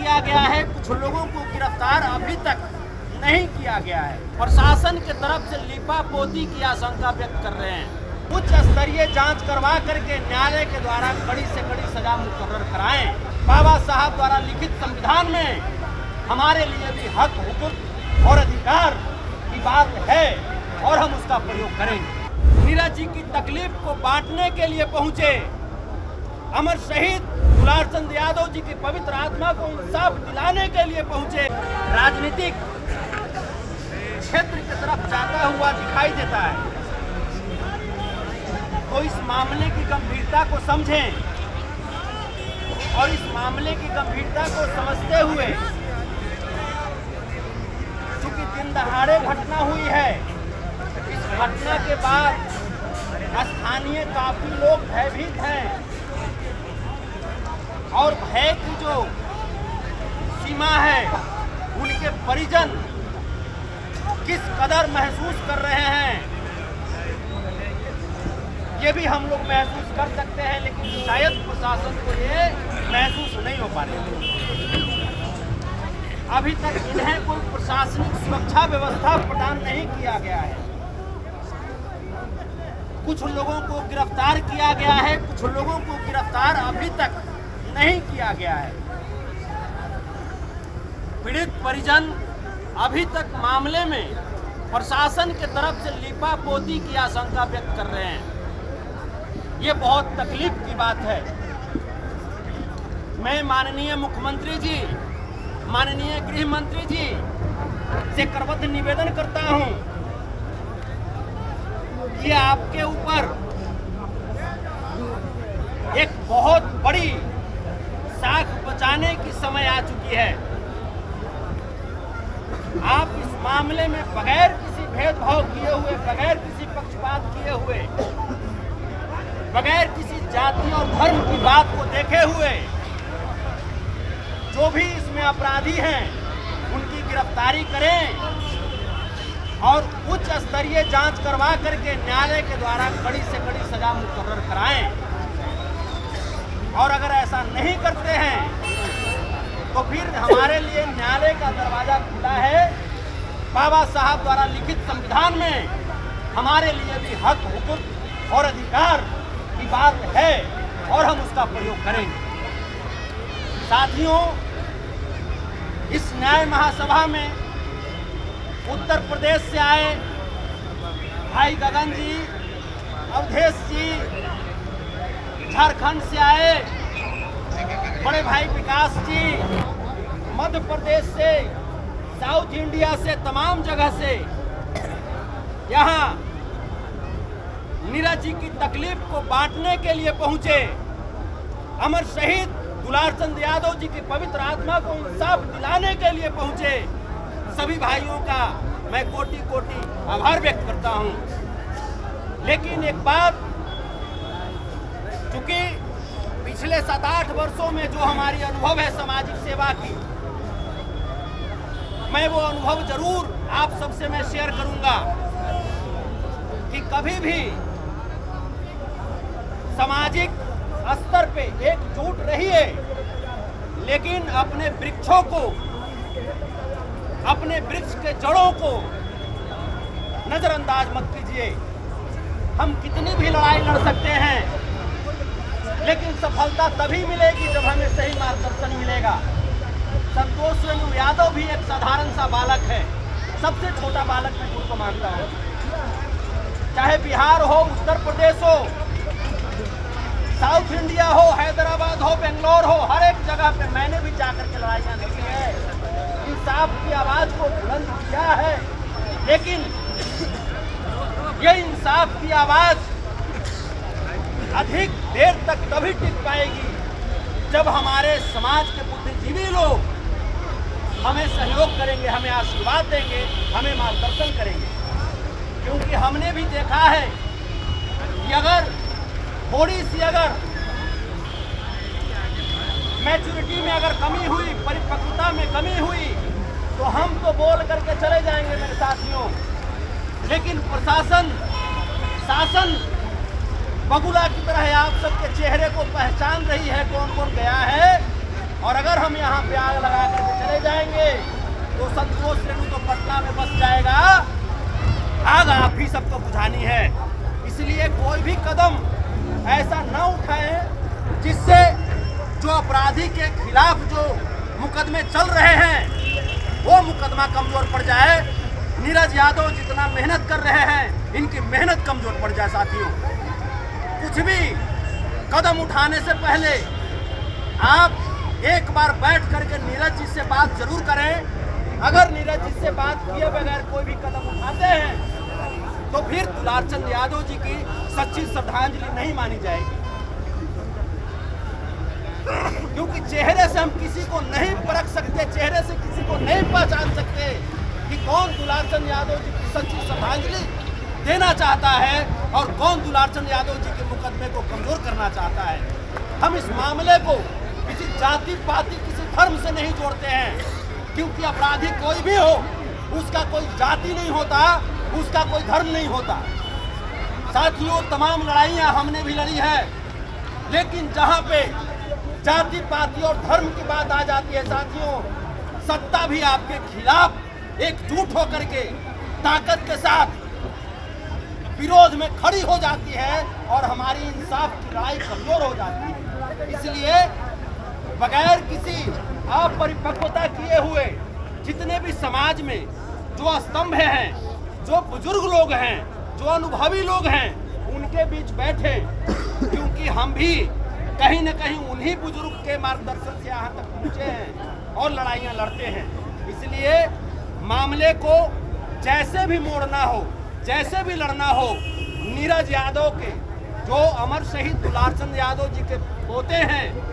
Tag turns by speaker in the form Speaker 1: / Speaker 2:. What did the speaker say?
Speaker 1: किया गया है, कुछ लोगों को गिरफ्तार अभी तक नहीं किया गया है। प्रशासन की तरफ से लीपापोती की आशंका व्यक्त कर रहे हैं। उच्च स्तरीय जांच करवा करके न्यायालय के द्वारा कड़ी से कड़ी सजा मुकर्रर कराएं। बाबा साहब द्वारा लिखित संविधान में हमारे लिए भी हक, हुकूक और अधिकार की बात है और हम उसका प्रयोग करेंगे। नीरज जी की तकलीफ को बांटने के लिए पहुंचे अमर शहीद दुलार चंद यादव जी की पवित्र आत्मा को इंसाफ दिलाने के लिए पहुंचे राजनीतिक क्षेत्र की तरफ जाता हुआ दिखाई देता है। तो इस मामले की गंभीरता को समझें और इस मामले की गंभीरता को समझते हुए, चूंकि दिन दहाड़े घटना हुई है, इस घटना के बाद स्थानीय काफी लोग भयभीत हैं और भय की जो सीमा है उनके परिजन किस कदर महसूस कर रहे हैं ये भी हम लोग महसूस कर सकते हैं, लेकिन शायद प्रशासन को ये महसूस नहीं हो पा रही। अभी तक इन्हें कोई प्रशासनिक सुरक्षा व्यवस्था प्रदान नहीं किया गया है। कुछ लोगों को गिरफ्तार किया गया है, कुछ लोगों को गिरफ्तार अभी तक नहीं किया गया है। पीड़ित परिजन अभी तक मामले में प्रशासन की तरफ से लीपापोती की आशंका व्यक्त कर रहे हैं। ये बहुत तकलीफ की बात है। मैं माननीय मुख्यमंत्री जी, माननीय गृह मंत्री जी से करबद्ध निवेदन करता हूं कि आपके ऊपर एक बहुत बड़ी साख बचाने की समय आ चुकी है। आप इस मामले में बगैर किसी भेदभाव किए हुए, बगैर किसी पक्षपात किए हुए, बगैर किसी जाति और धर्म की बात को देखे हुए जो भी इसमें अपराधी हैं उनकी गिरफ्तारी करें और उच्च स्तरीय जांच करवा करके न्यायालय के द्वारा कड़ी से कड़ी सजा मुकर्रर कराएं। और अगर ऐसा नहीं करते हैं तो फिर हमारे लिए न्यायालय का दरवाजा खुला है। बाबा साहब द्वारा लिखित संविधान में हमारे लिए भी हक, हुकूक और अधिकार की बात है और हम उसका प्रयोग करेंगे। साथियों, इस न्याय महासभा में उत्तर प्रदेश से आए भाई गगन जी, अवधेश जी, झारखंड से आए बड़े भाई विकास जी, मध्य प्रदेश से, साउथ इंडिया से, तमाम जगह से यहाँ नीरज जी की तकलीफ को बांटने के लिए पहुंचे अमर शहीद दुलार चंद यादव जी की पवित्र आत्मा को इंसाफ दिलाने के लिए पहुंचे सभी भाइयों का मैं कोटि कोटि आभार व्यक्त करता हूं। लेकिन एक बात, चूंकि पिछले 7-8 वर्षों में जो हमारी अनुभव है सामाजिक सेवा की, मैं वो अनुभव जरूर आप सबसे मैं शेयर करूंगा कि कभी भी सामाजिक स्तर पे एकजुट रहिए, लेकिन अपने वृक्षों को, अपने वृक्ष के जड़ों को नजरअंदाज मत कीजिए। हम कितनी भी लड़ाई लड़ सकते हैं, लेकिन सफलता तभी मिलेगी जब हमें सही मार्गदर्शन मिलेगा। संतोष यादव भी एक साधारण सा बालक है, सबसे छोटा बालक मैं उनको मानता हूँ। चाहे बिहार हो, उत्तर प्रदेश हो, साउथ इंडिया हो, हैदराबाद हो, बेंगलोर हो, हर एक जगह पे मैंने भी जाकर के लड़ाइयाँ लड़ी है, इंसाफ की आवाज को बुलंद किया है। लेकिन ये इंसाफ की आवाज अधिक देर तक तभी टिक पाएगी जब हमारे समाज के बुद्धिजीवी लोग हमें सहयोग करेंगे, हमें आशीर्वाद देंगे, हमें मार्गदर्शन करेंगे। क्योंकि हमने भी देखा है कि अगर थोड़ी सी अगर मैच्योरिटी में अगर कमी हुई, परिपक्वता में कमी हुई, तो हम तो बोल करके चले जाएंगे मेरे साथियों, लेकिन प्रशासन, शासन बगुला की तरह आप सबके चेहरे को पहचान रही है कौन कौन गया है। और अगर हम यहाँ पे आग लगा तो संतोष रेणु तो पटना में बस जाएगा, आग आप ही सबको बुझानी है। इसलिए कोई भी कदम ऐसा न उठाएं जिससे जो अपराधी के खिलाफ जो मुकदमे चल रहे हैं वो मुकदमा कमजोर पड़ जाए। नीरज यादव जितना मेहनत कर रहे हैं इनकी मेहनत कमजोर पड़ जाए। साथियों, कुछ भी कदम उठाने से पहले आप एक बार बैठ करके नीरज जी से बात जरूर करें। अगर नीरज जी से बात किए बगैर कोई भी कदम उठाते हैं तो फिर दुलारचंद यादव जी की सच्ची श्रद्धांजलि नहीं मानी जाएगी, क्योंकि चेहरे से हम किसी को नहीं परख सकते, चेहरे से किसी को नहीं पहचान सकते कि कौन दुलारचंद यादव जी की सच्ची श्रद्धांजलि देना चाहता है और कौन दुलारचंद यादव जी के मुकदमे को कमजोर करना चाहता है। हम इस मामले को किसी जाति पाति किसी धर्म से नहीं जोड़ते हैं, क्योंकि अपराधी कोई भी हो उसका कोई जाति नहीं होता, उसका कोई धर्म नहीं होता। साथियों, तमाम लड़ाइयां हमने भी लड़ी है, लेकिन जहां पे जाति पाति और धर्म की बात आ जाती है साथियों, सत्ता भी आपके खिलाफ एकजुट होकर के ताकत के साथ विरोध में खड़ी हो जाती है और हमारी इंसाफ की लड़ाई कमजोर हो जाती है। इसलिए बगैर किसी अपरिपक्वता किए हुए जितने भी समाज में जो स्तंभ हैं, जो बुजुर्ग लोग हैं, जो अनुभवी लोग हैं, उनके बीच बैठे, क्योंकि हम भी कहीं न कहीं उन्हीं बुजुर्ग के मार्गदर्शन से यहाँ तक पहुँचे हैं और लड़ाइयाँ लड़ते हैं। इसलिए मामले को जैसे भी मोड़ना हो, जैसे भी लड़ना हो, नीरज यादव के जो अमर शहीद दुलारचंद यादव जी के पोते हैं